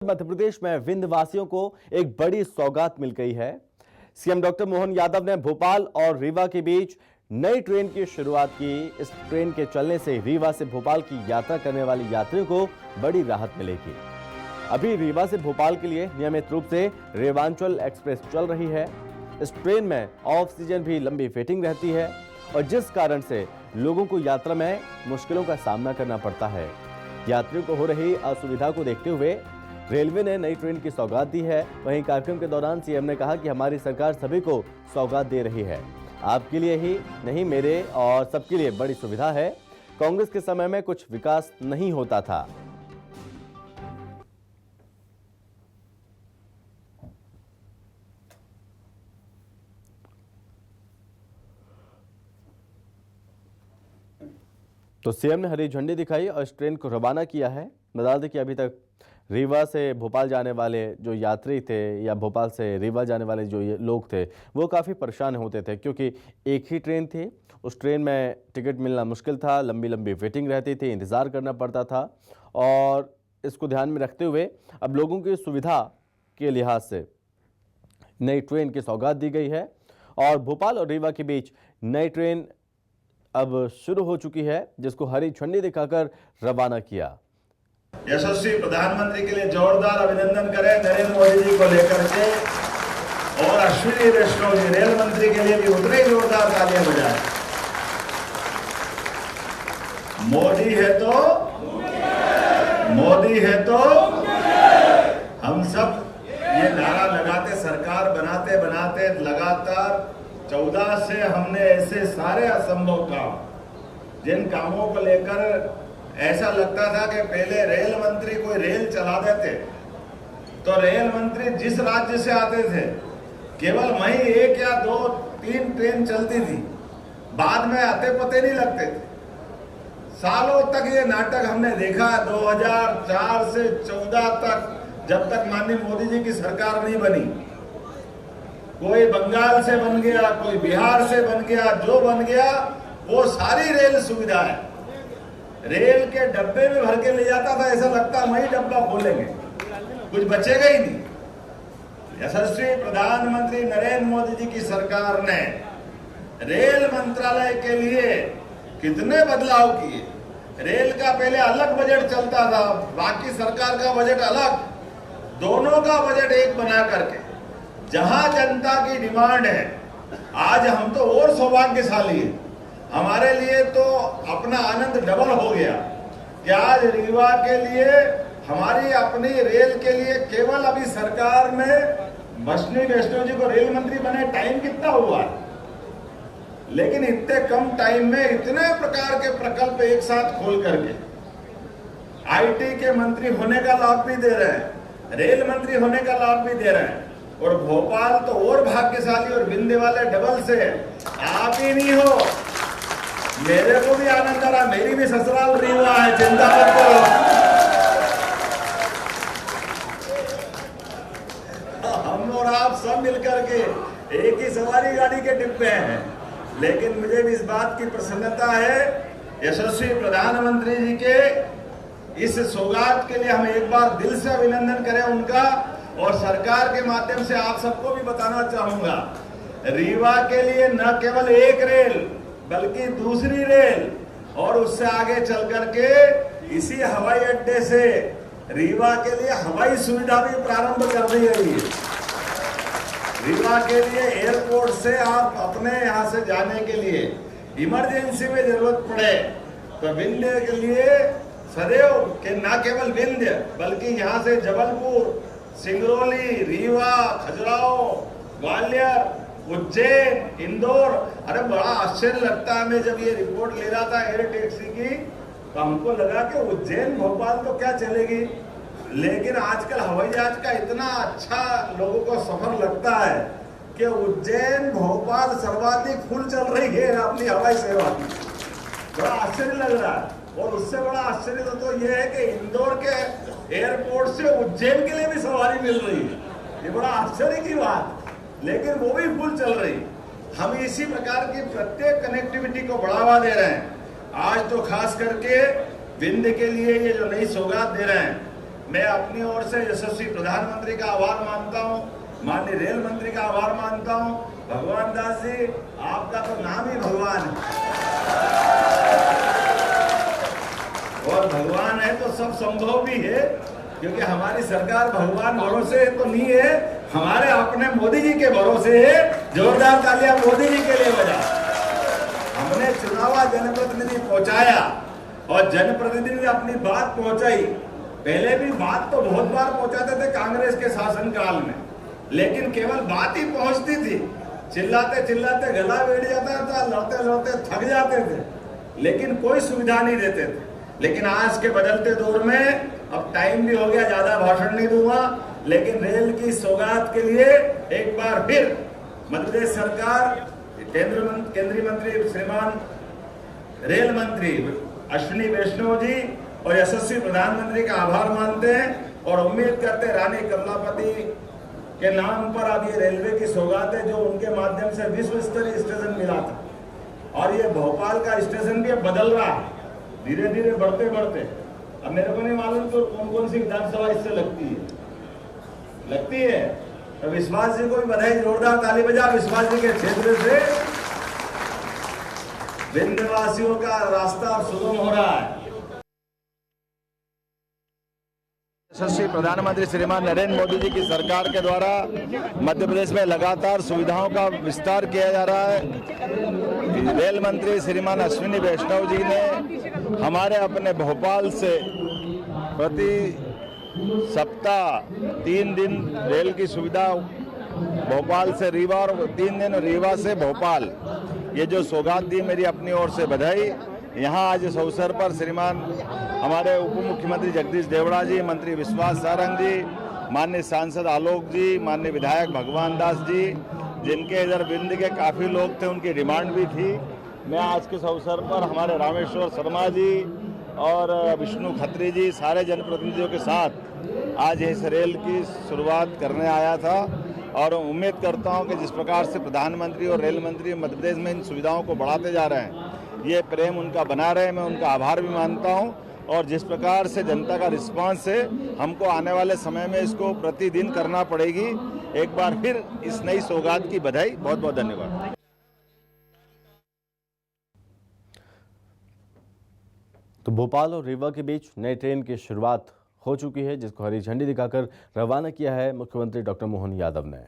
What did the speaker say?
मध्य प्रदेश में विंध्यवासियों को एक बड़ी सौगात मिल गई है। सीएम डॉक्टर मोहन यादव ने भोपाल और रीवा के बीच नई ट्रेन की शुरुआत की। इस ट्रेन के चलने से रीवा से भोपाल की यात्रा करने वाले यात्रियों को बड़ी राहत मिलेगी। अभी रीवा से भोपाल के लिए नियमित रूप से रेवांचल एक्सप्रेस चल रही है। इस ट्रेन में ऑफ सीजन भी लंबी वेटिंग रहती है और जिस कारण से लोगों को यात्रा में मुश्किलों का सामना करना पड़ता है। यात्रियों को हो रही असुविधा को देखते हुए रेलवे ने नई ट्रेन की सौगात दी है। वहीं कार्यक्रम के दौरान सीएम ने कहा कि हमारी सरकार सभी को सौगात दे रही है। आपके लिए ही नहीं, मेरे और सबके लिए बड़ी सुविधा है। कांग्रेस के समय में कुछ विकास नहीं होता था। तो सीएम ने हरी झंडी दिखाई और इस ट्रेन को रवाना किया है। बता दें कि अभी तक रीवा से भोपाल जाने वाले जो यात्री थे या भोपाल से रीवा जाने वाले जो लोग थे वो काफ़ी परेशान होते थे, क्योंकि एक ही ट्रेन थी। उस ट्रेन में टिकट मिलना मुश्किल था, लंबी लंबी वेटिंग रहती थी, इंतज़ार करना पड़ता था। और इसको ध्यान में रखते हुए अब लोगों की सुविधा के लिहाज से नई ट्रेन की सौगात दी गई है और भोपाल और रीवा के बीच नई ट्रेन अब शुरू हो चुकी है, जिसको हरी झंडी दिखाकर रवाना किया। यशस्वी प्रधानमंत्री के लिए जोरदार अभिनंदन करें नरेंद्र मोदी जी को लेकर के, और अश्विनी वैष्णव जी रेल मंत्री के लिए भी उतने ही जोरदार तालियां बजाएं। मोदी है तो हम सब ये नारा लगाते, सरकार बनाते बनाते लगातार 14 से हमने ऐसे सारे असंभव काम, जिन कामों को लेकर ऐसा लगता था कि पहले रेल मंत्री कोई रेल चला देते तो रेल मंत्री जिस राज्य से आते थे केवल वहीं 1 या 2 3 ट्रेन चलती थी, बाद में आते पते नहीं लगते थे। सालों तक ये नाटक हमने देखा। 2004 से 14 तक, जब तक माननीय मोदी जी की सरकार नहीं बनी, कोई बंगाल से बन गया, कोई बिहार से बन गया, जो बन गया वो सारी रेल सुविधा है। रेल के डब्बे में भर के ले जाता था, ऐसा लगता वही डब्बा खोलेंगे, कुछ बचेगा ही नहीं। यशस्वी प्रधानमंत्री नरेंद्र मोदी जी की सरकार ने रेल मंत्रालय के लिए कितने बदलाव किए। रेल का पहले अलग बजट चलता था, बाकी सरकार का बजट अलग, दोनों का बजट एक बना करके जहां जनता की डिमांड है। आज हम तो और सौभाग्यशाली हैं, हमारे लिए तो अपना आनंद डबल हो गया कि आज रीवा के लिए, हमारी अपनी रेल के लिए केवल अभी सरकार में अश्विनी वैष्णव जी को रेल मंत्री बने टाइम कितना हुआ है, लेकिन इतने कम टाइम में इतने प्रकार के प्रकल्प एक साथ खोल करके आईटी के मंत्री होने का लाभ भी दे रहे हैं, रेल मंत्री होने का लाभ भी दे रहे हैं। और भोपाल तो और भाग्यशाली और विंध्य वाले डबल से आप ही नहीं हो। मेरे को भी आनंद आ रहा, मेरी भी ससुराल रीवा है, चिंता मत करो। हम और आप सब मिलकर के एक ही सवारी गाड़ी के डिब्बे हैं। लेकिन मुझे भी इस बात की प्रसन्नता है यशस्वी प्रधानमंत्री जी के इस सौगात के लिए हम एक बार दिल से अभिनंदन करें उनका। और सरकार के माध्यम से आप सबको भी बताना चाहूंगा, रीवा के लिए न केवल एक रेल बल्कि दूसरी रेल, और उससे आगे चल करके इसी हवाई अड्डे से रीवा के लिए हवाई सुविधा भी प्रारंभ कर दी गई है। रीवा के लिए एयरपोर्ट से आप अपने यहाँ से जाने के लिए इमरजेंसी में जरूरत पड़े तो विंध्य के लिए सदैव के न केवल विंध्य बल्कि यहाँ से जबलपुर, सिंगरौली, रीवा, खजुराहो, ग्वालियर, उज्जैन, इंदौर। अरे बड़ा आश्चर्य लगता है, मैं जब ये रिपोर्ट ले रहा था एयर टैक्सी की तो हमको लगा कि उज्जैन भोपाल तो क्या चलेगी, लेकिन आजकल हवाई जहाज का इतना अच्छा लोगों को सफर लगता है कि उज्जैन भोपाल सर्वाधिक फुल चल रही है अपनी हवाई सेवा की। बड़ा आश्चर्य लग रहा है। और उससे बड़ा आश्चर्य तो यह है कि इंदौर के एयरपोर्ट से उज्जैन के लिए भी सवारी मिल रही है। ये बड़ा आश्चर्य की बात, लेकिन वो भी फुल चल रही। हम इसी प्रकार की प्रत्येक कनेक्टिविटी को बढ़ावा दे रहे हैं। आज तो खास करके विंध्य के लिए ये जो नई सौगात दे रहे हैं, मैं अपनी ओर से यशस्वी प्रधानमंत्री का आभार मानता हूं, माननीय रेल मंत्री का आभार मानता हूं। भगवान दास जी, आपका तो नाम ही भगवान है, और भगवान है तो सब संभव भी है, क्योंकि हमारी सरकार भगवान भरोसे तो नहीं है, हमारे अपने मोदी जी के भरोसे है। जोरदार तालियां मोदी जी के लिए बजा। हमने चुनावा जनप्रतिनिधि पहुंचाया और जनप्रतिनिधि ने अपनी बात पहुंचाई। पहले भी बात तो बहुत बार पहुंचाते थे कांग्रेस के शासनकाल में, लेकिन केवल बात ही पहुंचती थी, चिल्लाते चिल्लाते गला बैठ जाता था, लड़ते लड़ते थक जाते थे, लेकिन कोई सुविधा नहीं देते थे। लेकिन आज के बदलते दौर में, अब टाइम भी हो गया, ज्यादा भाषण नहीं दूंगा, लेकिन रेल की सौगात के लिए एक बार फिर मध्य प्रदेश सरकार, केंद्रीय मंत्री श्रीमान रेल मंत्री अश्विनी वैष्णव जी और यशस्वी प्रधानमंत्री का आभार मानते हैं और उम्मीद करते हैं रानी कमलापति के नाम पर अब ये रेलवे की सौगात है, जो उनके माध्यम से विश्व स्तरीय स्टेशन मिला था, और ये भोपाल का स्टेशन भी बदल रहा है धीरे धीरे बढ़ते बढ़ते। अब मेरे को नहीं मालूम तो कौन कौन सी विधानसभा इससे लगती है। तो विश्वास जी को भी बधाई, जोरदार ताली बजा। विश्वास जी के क्षेत्र से विंध्यवासियों का रास्ता सुगम हो रहा है। यशस्वी प्रधानमंत्री श्रीमान नरेंद्र मोदी जी की सरकार के द्वारा मध्य प्रदेश में लगातार सुविधाओं का विस्तार किया जा रहा है। रेल मंत्री श्रीमान अश्विनी वैष्णव जी ने हमारे अपने भोपाल से प्रति सप्ताह 3 दिन रेल की सुविधा, भोपाल से रीवा और 3 दिन रीवा से भोपाल, ये जो सौगात दी, मेरी अपनी ओर से बधाई। यहाँ आज इस अवसर पर श्रीमान हमारे उप मुख्यमंत्री जगदीश देवड़ा जी, मंत्री विश्वास सारंग जी, माननीय सांसद आलोक जी, माननीय विधायक भगवान दास जी, जिनके इधर विंध्य के काफ़ी लोग थे, उनकी डिमांड भी थी। मैं आज के इस अवसर पर हमारे रामेश्वर शर्मा जी और विष्णु खत्री जी, सारे जनप्रतिनिधियों के साथ आज इस रेल की शुरुआत करने आया था, और उम्मीद करता हूं कि जिस प्रकार से प्रधानमंत्री और रेल मंत्री मध्य प्रदेश में इन सुविधाओं को बढ़ाते जा रहे हैं, ये प्रेम उनका बना रहे। मैं उनका आभार भी मानता हूं, और जिस प्रकार से जनता का रिस्पांस है, हमको आने वाले समय में इसको प्रतिदिन करना पड़ेगी। एक बार फिर इस नई सौगात की बधाई, बहुत बहुत धन्यवाद। तो भोपाल और रीवा के बीच नई ट्रेन की शुरुआत हो चुकी है, जिसको हरी झंडी दिखाकर रवाना किया है मुख्यमंत्री डॉक्टर मोहन यादव ने।